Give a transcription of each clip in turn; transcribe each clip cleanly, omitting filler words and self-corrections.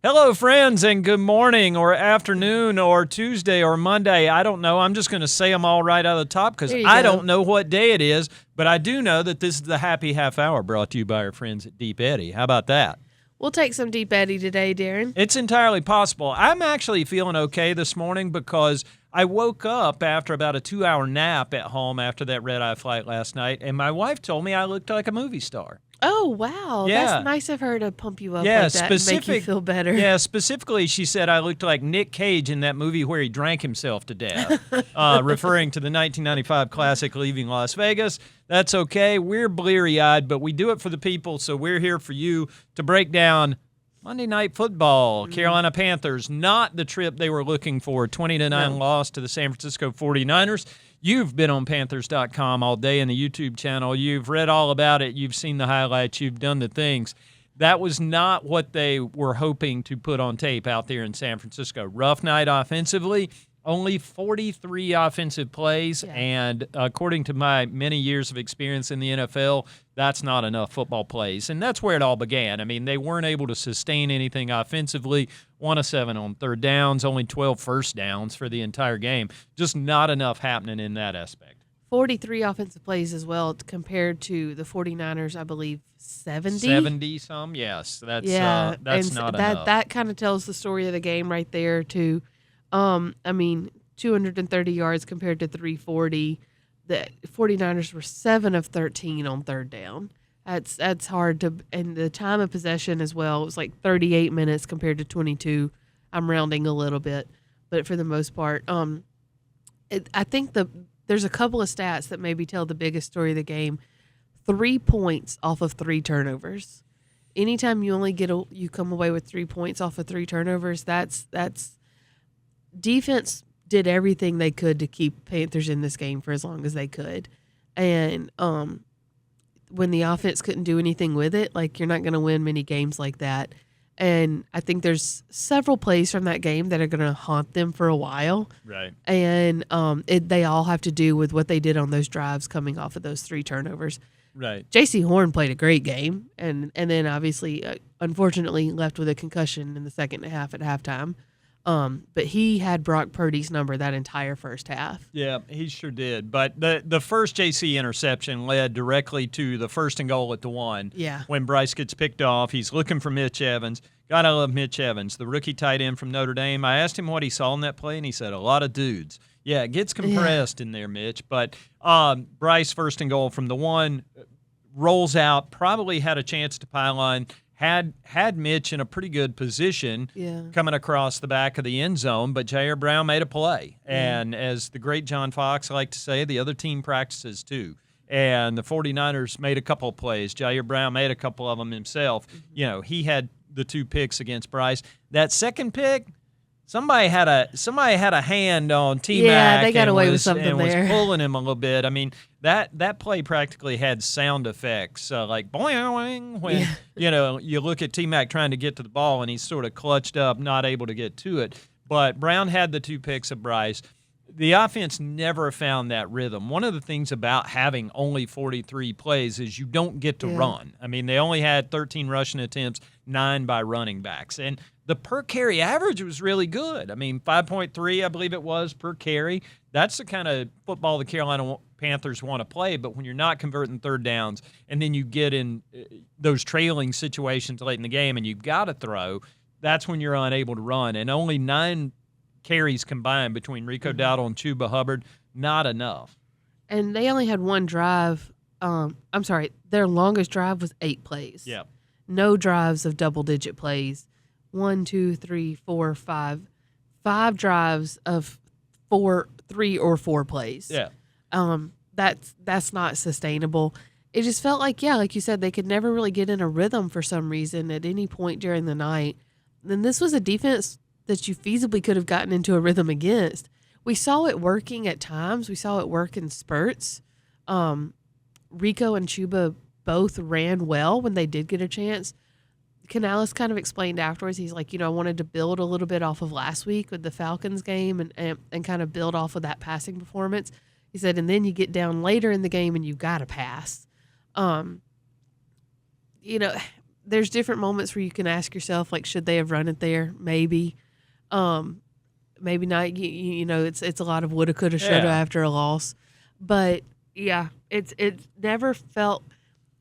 Hello, friends, and good morning or afternoon or Tuesday or Monday. I don't know. I'm just going to say them all right out of the top because I don't know what day it is, but I do know that this is the Happy Half Hour brought to you by our friends at Deep Eddy. How about that? We'll take some Deep Eddy today, Darin. It's entirely possible. I'm actually feeling okay this morning because I woke up after about a 2-hour nap at home after that red-eye flight last night, and my wife told me I looked like a movie star. Oh, wow. Yeah. That's nice of her to pump you up like that and make you feel better. Yeah, specifically, she said I looked like Nick Cage in that movie where he drank himself to death, referring to the 1995 classic Leaving Las Vegas. That's okay. We're bleary-eyed, but we do it for the people, so we're here for you to break down Monday Night Football. Carolina Panthers, not the trip they were looking for, 20-9 loss to the San Francisco 49ers. You've been on Panthers.com all day in the YouTube channel. You've read all about it. You've seen the highlights. You've done the things. That was not what they were hoping to put on tape out there in San Francisco. Rough night offensively, only 43 offensive plays, and according to my many years of experience in the NFL, that's not enough football plays, and that's where it all began. I mean, they weren't able to sustain anything offensively, 1 of 7 on third downs, only 12 first downs for the entire game. Just not enough happening in that aspect. 43 offensive plays as well compared to the 49ers, I believe, 70? 70-some, yes. That's not enough. That kind of tells the story of the game right there, too. 230 yards compared to 340. The 49ers were 7 of 13 on third down. That's hard to, and the time of possession as well, it was like 38 minutes compared to 22. I'm rounding a little bit, but for the most part, I think there's a couple of stats that maybe tell the biggest story of the game. 3 points off of 3 turnovers. Anytime you only you come away with 3 points off of 3 turnovers, that's defense did everything they could to keep Panthers in this game for as long as they could. And when the offense couldn't do anything with it, like, you're not going to win many games like that. And I think there's several plays from that game that are going to haunt them for a while. Right. And they all have to do with what they did on those drives coming off of those 3 turnovers. Right. J.C. Horn played a great game, and then obviously, unfortunately, left with a concussion in the second half at halftime. But he had Brock Purdy's number that entire first half. Yeah, he sure did. But the first JC interception led directly to the 1st and goal at the 1. Yeah. When Bryce gets picked off, he's looking for Mitch Evans. God, I love Mitch Evans, the rookie tight end from Notre Dame. I asked him what he saw in that play, and he said a lot of dudes. Yeah, it gets compressed in there, Mitch. But Bryce, 1st and goal from the 1, rolls out, probably had a chance to pile on. Had Mitch in a pretty good position coming across the back of the end zone, but Jair Brown made a play. And as the great John Fox liked to say, the other team practices too. And the 49ers made a couple of plays. Jair Brown made a couple of them himself. You know, he had the 2 picks against Bryce. That second pick, somebody had a hand on T-Mac. Yeah, they got away with something there. Was pulling him a little bit. I mean, that play practically had sound effects, like boing, when you look at T-Mac trying to get to the ball and he's sort of clutched up, not able to get to it. But Brown had the 2 picks of Bryce. The offense never found that rhythm. One of the things about having only 43 plays is you don't get to run. I mean, they only had 13 rushing attempts, 9 by running backs. And the per carry average was really good. I mean, 5.3, I believe it was, per carry. That's the kind of football the Carolina Panthers want to play, but when you're not converting third downs and then you get in those trailing situations late in the game and you've got to throw, that's when you're unable to run. And only 9 carries combined between Rico Dowdle and Chuba Hubbard, not enough. And they only had 1 drive. Their longest drive was 8 plays. Yeah. No drives of double-digit plays. 1, 2, 3, 4, 5. 5 drives of 3 or 4 plays. Yeah. That's not sustainable. It just felt like, like you said, they could never really get in a rhythm for some reason at any point during the night. And this was a defense that you feasibly could have gotten into a rhythm against. We saw it working at times. We saw it work in spurts. Rico and Chuba both ran well when they did get a chance. Canales kind of explained afterwards, he's like, I wanted to build a little bit off of last week with the Falcons game and kind of build off of that passing performance. He said, and then you get down later in the game and you've got to pass. there's different moments where you can ask yourself, like, should they have run it there? Maybe. Maybe not. You know, it's a lot of woulda, coulda, shoulda after a loss. But, yeah, it never felt –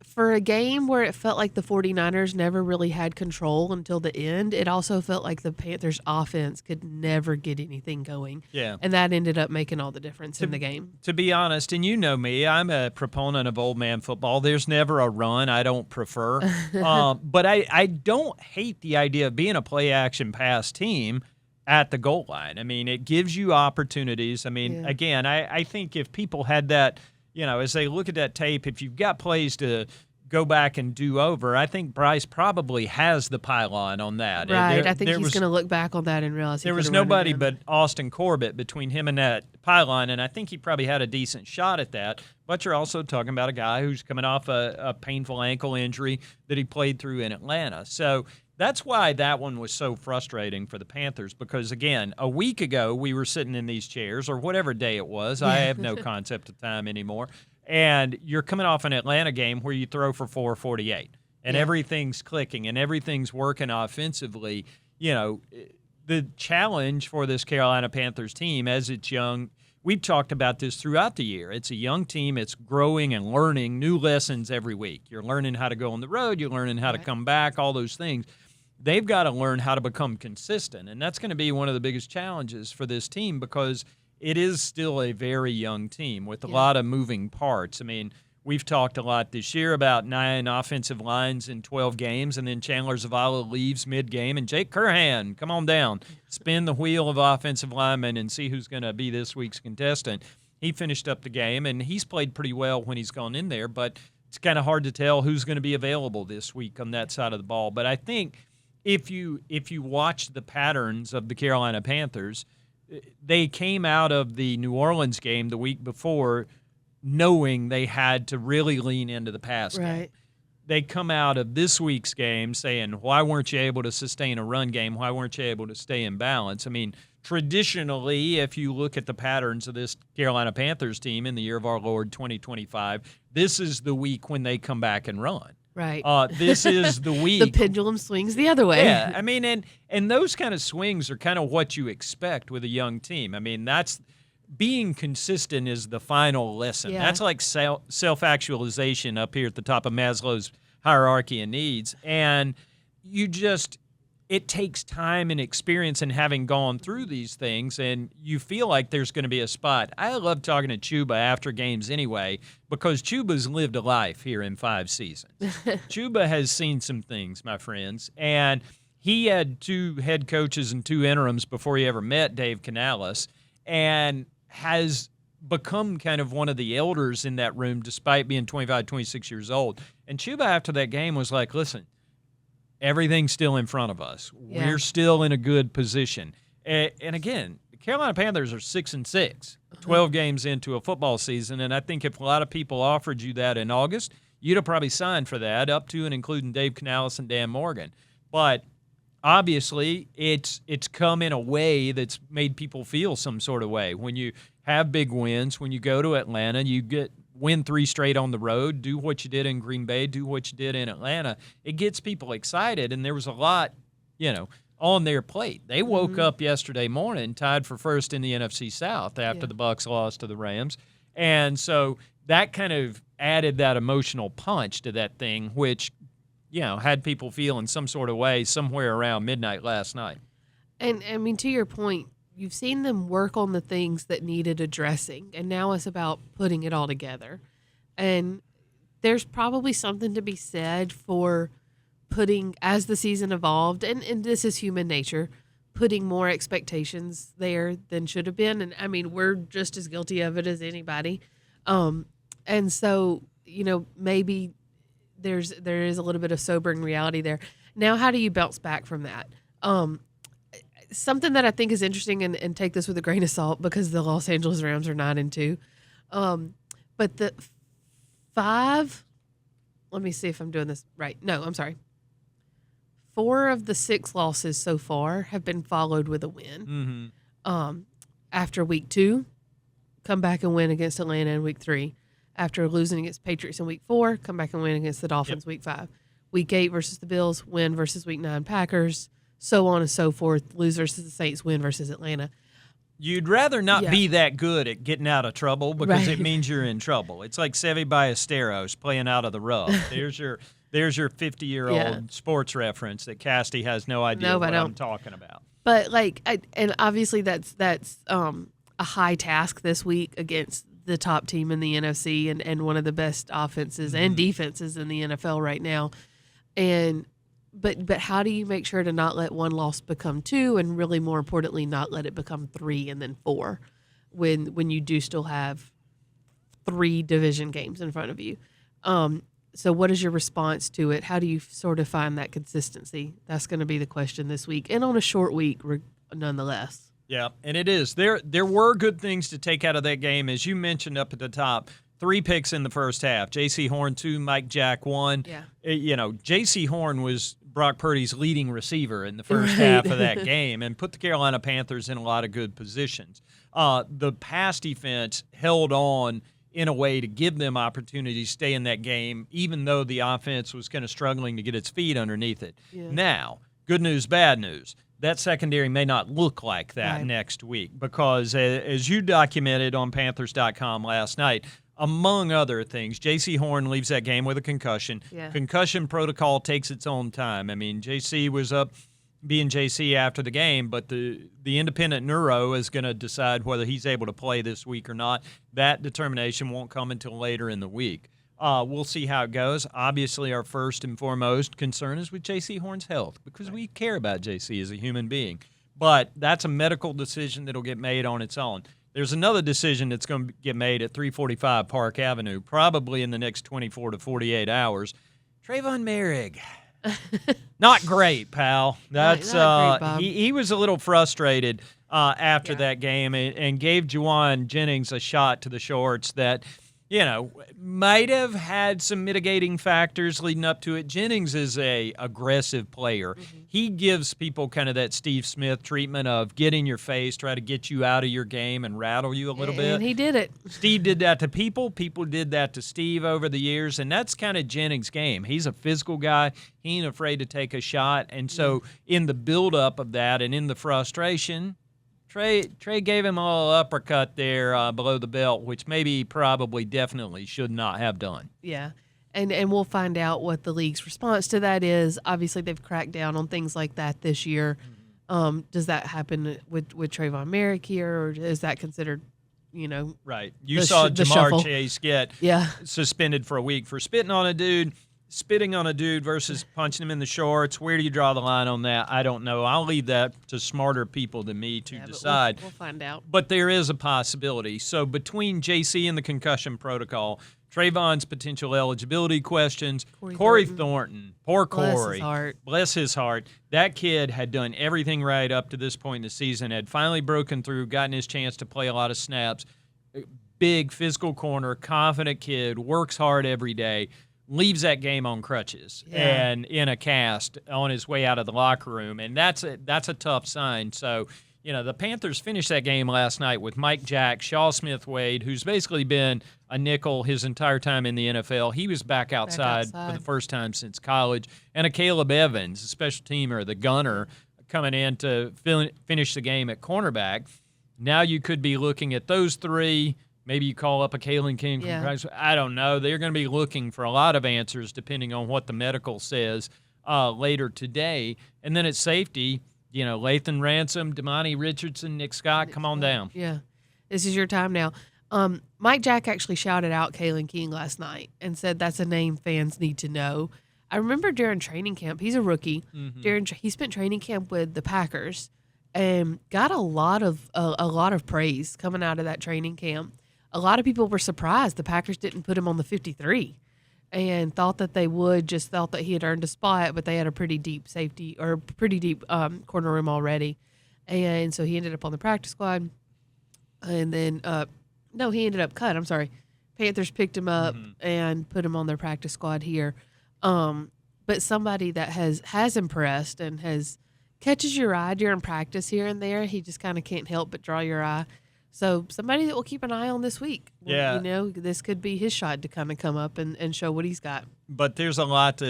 for a game where it felt like the 49ers never really had control until the end, it also felt like the Panthers' offense could never get anything going. Yeah. And that ended up making all the difference in the game. To be honest, and you know me, I'm a proponent of old man football. There's never a run I don't prefer. But I don't hate the idea of being a play-action pass team at the goal line. I mean, it gives you opportunities. I mean, again, I think if people had that, you know, as they look at that tape, if you've got plays to go back and do over, I think Bryce probably has the pylon on that. Right. I think he's going to look back on that and realize there was nobody but Austin Corbett between him and that pylon, and I think he probably had a decent shot at that. But you're also talking about a guy who's coming off a painful ankle injury that he played through in Atlanta. So that's why that one was so frustrating for the Panthers because, again, a week ago we were sitting in these chairs, or whatever day it was. I have no concept of time anymore. And you're coming off an Atlanta game where you throw for 448, and everything's clicking and everything's working offensively. You know, the challenge for this Carolina Panthers team, as it's young, we've talked about this throughout the year. It's a young team. It's growing and learning new lessons every week. You're learning how to go on the road. You're learning how to come back, all those things. They've got to learn how to become consistent, and that's going to be one of the biggest challenges for this team because it is still a very young team with a lot of moving parts. I mean, we've talked a lot this year about 9 offensive lines in 12 games, and then Chandler Zavala leaves mid-game, and Jake Curhan, come on down, spin the wheel of offensive linemen and see who's going to be this week's contestant. He finished up the game, and he's played pretty well when he's gone in there, but it's kind of hard to tell who's going to be available this week on that side of the ball. But I think if you watch the patterns of the Carolina Panthers, they came out of the New Orleans game the week before knowing they had to really lean into the pass game. They come out of this week's game saying, why weren't you able to sustain a run game? Why weren't you able to stay in balance? I mean, traditionally, if you look at the patterns of this Carolina Panthers team in the year of our Lord 2025, this is the week when they come back and run. Right. This is the week. The pendulum swings the other way. Yeah, I mean, and those kind of swings are kind of what you expect with a young team. I mean, that's being consistent is the final lesson. Yeah. That's like self-actualization up here at the top of Maslow's hierarchy of needs. And it takes time and experience and having gone through these things, and you feel like there's going to be a spot. I love talking to Chuba after games anyway because Chuba's lived a life here in 5 seasons. Chuba has seen some things, my friends, and he had 2 head coaches and 2 interims before he ever met Dave Canales and has become kind of one of the elders in that room despite being 25, 26 years old. And Chuba after that game was like, listen, everything's still in front of us. Yeah. We're still in a good position. And again, the Carolina Panthers are 6-6, 12 games into a football season. And I think if a lot of people offered you that in August, you'd have probably signed for that, up to and including Dave Canales and Dan Morgan. But obviously, it's come in a way that's made people feel some sort of way. When you have big wins, when you go to Atlanta, you win 3 straight on the road, do what you did in Green Bay, do what you did in Atlanta, it gets people excited, and there was a lot, on their plate. They woke up yesterday morning tied for first in the NFC South after the Bucs lost to the Rams, and so that kind of added that emotional punch to that thing, which, had people feel in some sort of way somewhere around midnight last night. And, I mean, to your point, you've seen them work on the things that needed addressing, and now it's about putting it all together. And there's probably something to be said for putting, as the season evolved, and this is human nature, putting more expectations there than should have been. And, I mean, we're just as guilty of it as anybody. And so, maybe there is a little bit of sobering reality there. Now, how do you bounce back from that? Something that I think is interesting, and take this with a grain of salt because the Los Angeles Rams are 9-2. But the 5, let me see if I'm doing this right. No, I'm sorry. 4 of the 6 losses so far have been followed with a win. After week 2, come back and win against Atlanta in week 3. After losing against Patriots in week 4, come back and win against the Dolphins week 5. Week 8 versus the Bills, win versus Week 9 Packers, so on and so forth. Lose versus the Saints, win versus Atlanta. You'd rather not be that good at getting out of trouble because it means you're in trouble. It's like Seve Ballesteros playing out of the rough. There's your 50-year-old sports reference that Cassidy has no idea what I'm talking about. But and obviously that's a high task this week against the top team in the NFC and one of the best offenses and defenses in the NFL right now. But how do you make sure to not let one loss become 2, and really more importantly, not let it become 3 and then 4 when you do still have 3 division games in front of you? So what is your response to it? How do you sort of find that consistency? That's going to be the question this week, and on a short week nonetheless. Yeah, and it is. There were good things to take out of that game, as you mentioned up at the top. 3 picks in the first half. J.C. Horn 2, Mike Jack 1. Yeah. J.C. Horn was Brock Purdy's leading receiver in the first half of that game and put the Carolina Panthers in a lot of good positions. The pass defense held on in a way to give them opportunities to stay in that game, even though the offense was kind of struggling to get its feet underneath it. Yeah. Now, good news, bad news. That secondary may not look like that next week because, as you documented on Panthers.com last night, among other things, J.C. Horn leaves that game with a concussion. Yeah. Concussion protocol takes its own time. I mean, J.C. was up being J.C. after the game, but the independent neuro is going to decide whether he's able to play this week or not. That determination won't come until later in the week. We'll see how it goes. Obviously, our first and foremost concern is with J.C. Horn's health because we care about J.C. as a human being. But that's a medical decision that will get made on its own. There's another decision that's going to get made at 345 Park Avenue, probably in the next 24 to 48 hours. Trayvon Merrick. Not great, pal. That's not great, Bob. He was a little frustrated after that game and gave Juwan Jennings a shot to the shorts that, might have had some mitigating factors leading up to it. Jennings is a aggressive player. Mm-hmm. He gives people kind of that Steve Smith treatment of get in your face, try to get you out of your game and rattle you a little bit. And he did it. Steve did that to people. People did that to Steve over the years, and that's kind of Jennings' game. He's a physical guy. He ain't afraid to take a shot. And so in the buildup of that and in the frustration, Trey gave him a little uppercut there below the belt, which maybe probably definitely should not have done. Yeah, and we'll find out what the league's response to that is. Obviously, they've cracked down on things like that this year. Does that happen with Trayvon Merrick here, or is that considered, Right. You saw Jamar Chase get suspended for a week for spitting on a dude versus punching him in the shorts. Where do you draw the line on that? I don't know. I'll leave that to smarter people than me to decide. We'll find out. But there is a possibility. So between JC and the concussion protocol, Trayvon's potential eligibility questions, Corey Thornton, poor Corey. Bless his heart. That kid had done everything right up to this point in the season, had finally broken through, gotten his chance to play a lot of snaps. Big physical corner, confident kid, works hard every day. Leaves that game on crutches and in a cast on his way out of the locker room, and that's a tough sign. So, the Panthers finished that game last night with Mike Jack, Shaw Smith-Wade, who's basically been a nickel his entire time in the NFL. He was back outside for the first time since college, and a Caleb Evans, a special teamer, the gunner, coming in to finish the game at cornerback. Now you could be looking at those 3. Maybe you call up a Kalen King from Christ. I don't know. They're going to be looking for a lot of answers depending on what the medical says later today. And then at safety, Lathan Ransom, Damani Richardson, Nick Scott, come on down. Yeah, this is your time now. Mike Jack actually shouted out Kalen King last night and said that's a name fans need to know. I remember during training camp, he's a rookie. Mm-hmm. He spent training camp with the Packers and got a lot of praise coming out of that training camp. A lot of people were surprised the Packers didn't put him on the 53 and thought that they would, just thought that he had earned a spot, but they had a pretty deep safety or pretty deep corner room already. And so he ended up on the practice squad. And then, he ended up cut. I'm sorry. Panthers picked him up and put him on their practice squad here. But somebody that has impressed and catches your eye during practice here and there, he just kind of can't help but draw your eye. So somebody that we'll keep an eye on this week. Yeah. This could be his shot to kind of come up and show what he's got. But there's a lot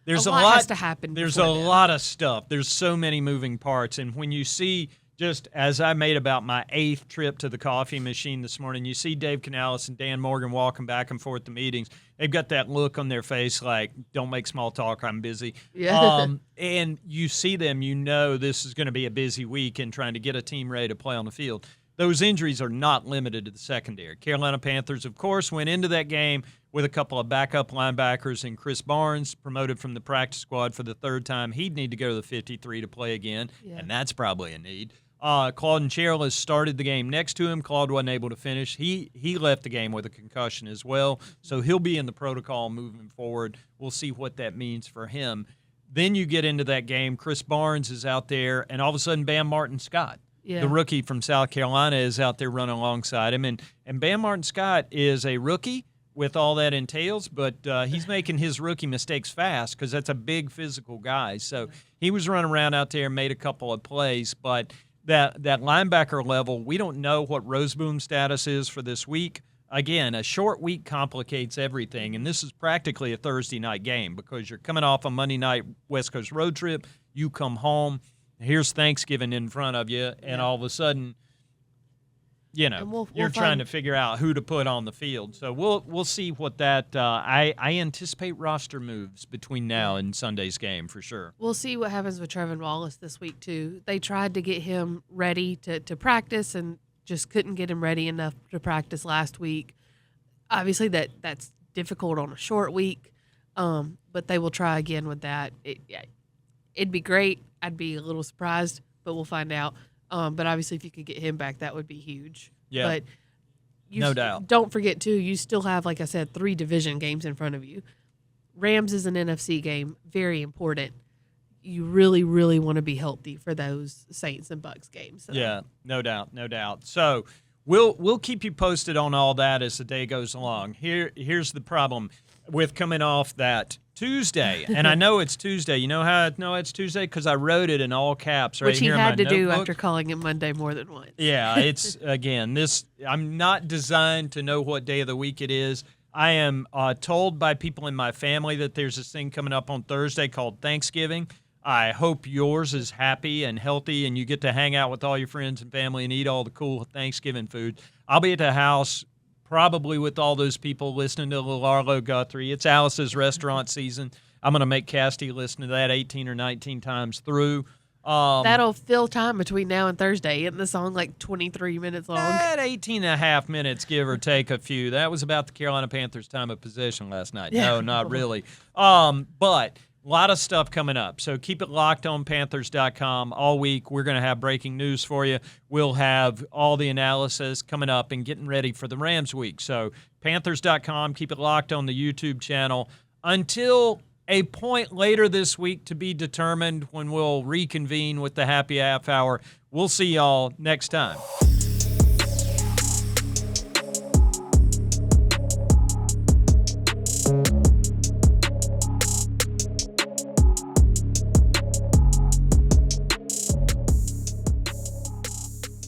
there's a lot has to happen. There's a lot of stuff. There's so many moving parts. And when you see, just as I made about my 8th trip to the coffee machine this morning, you see Dave Canales and Dan Morgan walking back and forth to meetings. They've got that look on their face like, don't make small talk, I'm busy. Yeah. And you see them, you know this is going to be a busy week in trying to get a team ready to play on the field. Those injuries are not limited to the secondary. Carolina Panthers, of course, went into that game with a couple of backup linebackers and Chris Barnes, promoted from the practice squad for the 3rd time. He'd need to go to the 53 to play again, and that's probably a need. Claude Charles started the game next to him. Claude wasn't able to finish. He left the game with a concussion as well, so he'll be in the protocol moving forward. We'll see what that means for him. Then you get into that game. Chris Barnes is out there, and all of a sudden Bam Martin-Scott, the rookie from South Carolina, is out there running alongside him. And Bam Martin-Scott is a rookie with all that entails, but he's making his rookie mistakes fast because that's a big physical guy. So he was running around out there and made a couple of plays, but that linebacker level, we don't know what Roseboom's status is for this week. Again, a short week complicates everything, and this is practically a Thursday night game because you're coming off a Monday night West Coast road trip. You come home, here's Thanksgiving in front of you, and all of a sudden, you know, you're trying to figure out who to put on the field. So we'll see what that I anticipate roster moves between now and Sunday's game for sure. We'll see what happens with Trevin Wallace this week too. They tried to get him ready to practice and just couldn't get him ready enough to practice last week. Obviously that's difficult on a short week, but they will try again with that. It'd be great. I'd be a little surprised, but we'll find out. But obviously, if you could get him back, that would be huge. Yeah, but no doubt. Don't forget, too, you still have, like I said, 3 division games in front of you. Rams is an NFC game, very important. You really, really want to be healthy for those Saints and Bucs games. So. Yeah, no doubt, no doubt. So we'll keep you posted on all that as the day goes along. Here's the problem with coming off that Tuesday, and I know it's Tuesday. You know how I know it's Tuesday? Because I wrote it in all caps right here in my notebook. Which he had to do after calling it Monday more than once. Yeah, it's, again, I'm not designed to know what day of the week it is. I am told by people in my family that there's this thing coming up on Thursday called Thanksgiving. I hope yours is happy and healthy and you get to hang out with all your friends and family and eat all the cool Thanksgiving food. I'll be at the house probably with all those people listening to LaLarlo Guthrie. It's Alice's restaurant season. I'm going to make Cassidy listen to that 18 or 19 times through. That'll fill time between now and Thursday. Isn't the song like 23 minutes long? At 18 and a half minutes, give or take a few. That was about the Carolina Panthers' time of possession last night. Yeah. No, not really. But a lot of stuff coming up. So keep it locked on Panthers.com all week. We're going to have breaking news for you. We'll have all the analysis coming up and getting ready for the Rams week. So Panthers.com, keep it locked on the YouTube channel until a point later this week to be determined when we'll reconvene with the Happy Half Hour. We'll see y'all next time.